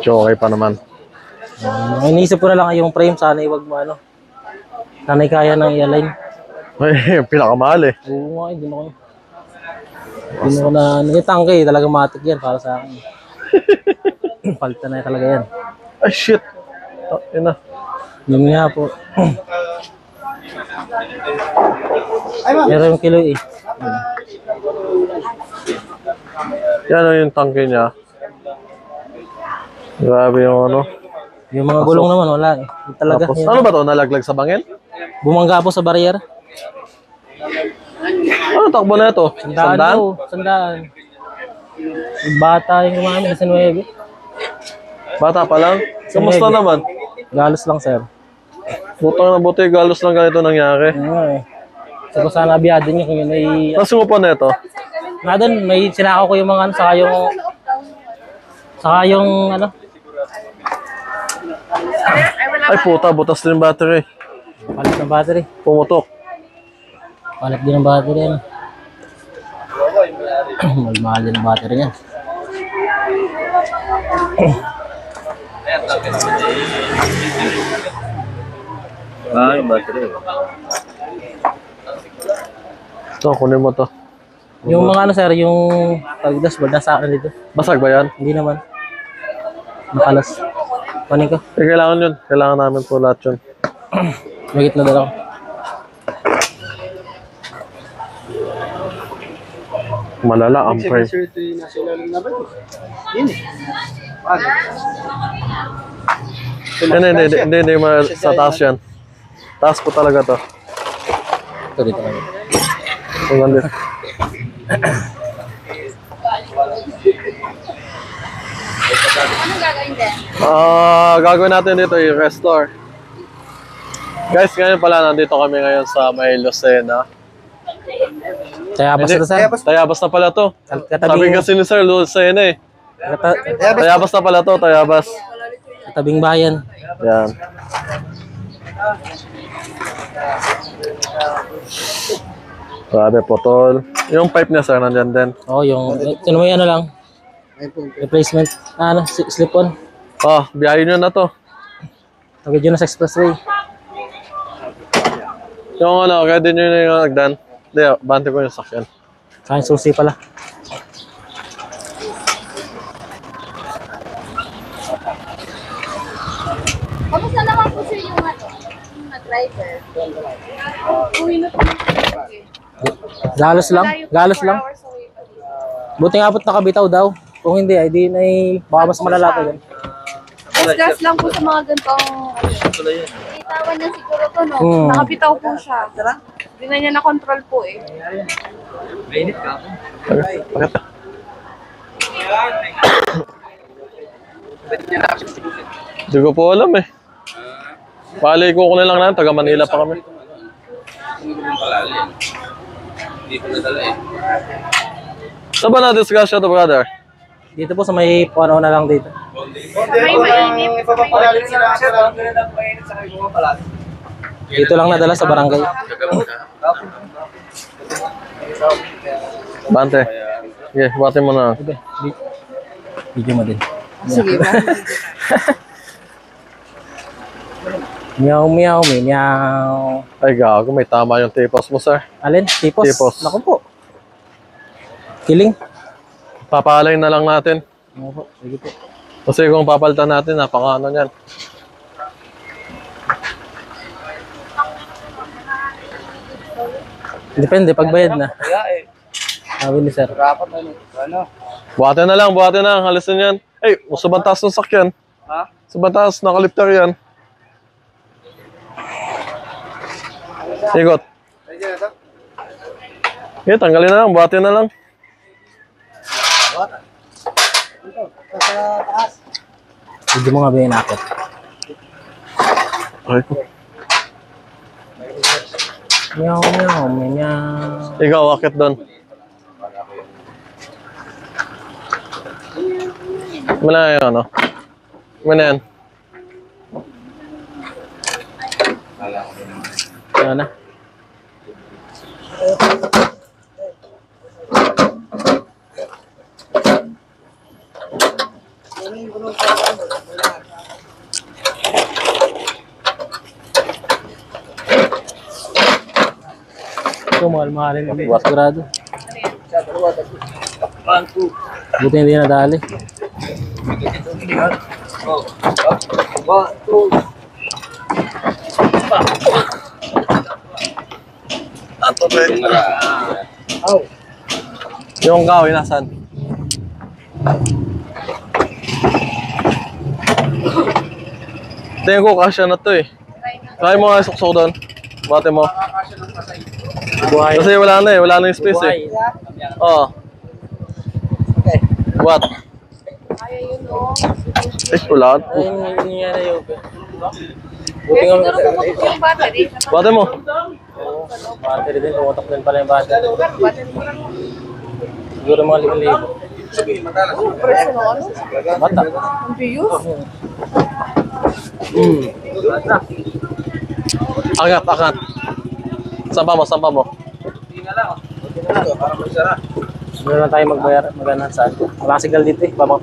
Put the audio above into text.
Okay pa naman. Iniisip ko na lang yung frame, sana iwag mo ano. Sana kaya nang i-align. Ay, pinakamahal eh. Oo nga, hindi mo ko. Hindi mo na, yung tangke, talagang matik yan para sa akin. Palitan na talaga yan. Ay, shit. Yun na. Yun nga po. Meron yung kilo eh. Yan yung tangke niya. Grabe yung ano. Yung mga gulong naman, wala eh. Yung talaga. Tapos, Yan. ano ba to? Nalaglag sa bangin? Bumangga po sa barrier. Ano takbo na ito? Sandaan? Sandaan. Bata yung gumamit kasi 9. Bata pa lang? Kamusta naman? Galos lang, sir. Butang na buti, galos lang ganito nangyari. Oo eh. So, kung sana abiyado niyo kung yun ay... Nasumo na ito? Nga doon, may sinakaw ko yung mga ano, saka yung ano. Ay puta, butas din yung battery. Palit ng battery. Pumutok. Palit din ng battery ano. Mahal din ang battery niya. Yung battery. Ito, kunin mo to. Yung mga ano sir, yung dashboard nasa akin dito. Basag ba yan? Hindi naman. Nakalas. Panin ko. Eh, kailangan yun. Kailangan namin po lahat yun. Magit na dalaw. Malala ang frame. Hindi, sa taas yan. Taas po talaga to. Ito dito kami. Ang ganda. Anong gagawin din? Gagawin natin dito yung restore. Guys, ngayon pala nandito kami ngayon sa may Lucena. Tayabas na sir. Tayabas na pala to. Sabi kasi ni Sir Lucena eh. Tayabas na pala to, Tayabas. Katabing bayan. Yan. Grabe, potol. Yung pipe niya sir, nandyan din. Oo, yung ano lang. Replacement. Ano, slip-on. Biyahe nyo na to. Tawid yun na sa expressway. Yung ano, kaya din nyo na yung nagdan. Hindi, bante ko yung sakyan. Saka yung susi pala. Kamusta naman po sir yung ano, yung driver? Uwi na po. Galos lang. Galos lang. Buti nga po't nakabitaw daw. Kung hindi, ay di na baka mas malala ko yan. Gas lang po sa mga ganitong itawan niya siguro to, no? Nakabitaw po siya. Hindi na niya na-control po eh. Bakit? Hindi ko po alam eh. Palay ko na lang taga Manila pa kami. Hindi ko nadala eh. Saan ba na-discuss siya to, brother? Dito po sa may puano na lang dito. May mainit. Dito lang nadala sa barangay. Bante. Sige, buhatin mo na. Video mo din. Sige ba? Meow, meow, meow. Ay gago, may tama yung tipos mo, sir. Alin? Tipos? Tipos. Naku po. Kiling? Papalay na lang natin. Naku po. Sige po. Kasi kung papalitan natin, napaka ano yan. Depende, pagbayad na. Sabi ni sir. Buhatin na lang, buhatin na. Halisin yan. Ay, subantas ng sakyan. Ha? Subantas, nakalipter yan. Ikot. Okay, tanggalin na lang, buhatin na lang. Video mo nga ba yung nakit? Ay ko. Meow, meow, meow. Ikaw, akit doon. Wala yung ano. Wala yan. Ano na? Ito, mahal-mahalin yung sigurado. Buti hindi nadali. Yung kahoy, nasan? Tingin ko kasya na to eh. Kaya mo nga suksok doon. Bate mo. Buhay. Kasi wala na eh, wala na yung space eh. Oo. What? Kaya yun, no? Eh, wala. Ayun nga na yun. Kaya Buti nga siguro pumutok yung battery. Bate mo. battery din, pumutok din pala yung battery. Battery mo lang. Siguro mga 5,000. Presyo na ano? Bata. Ang bius. Angat, angat. Sampa mo, sampa mo. Meron na tayo magbayar, magana saan. Walang sigal dito eh. Babang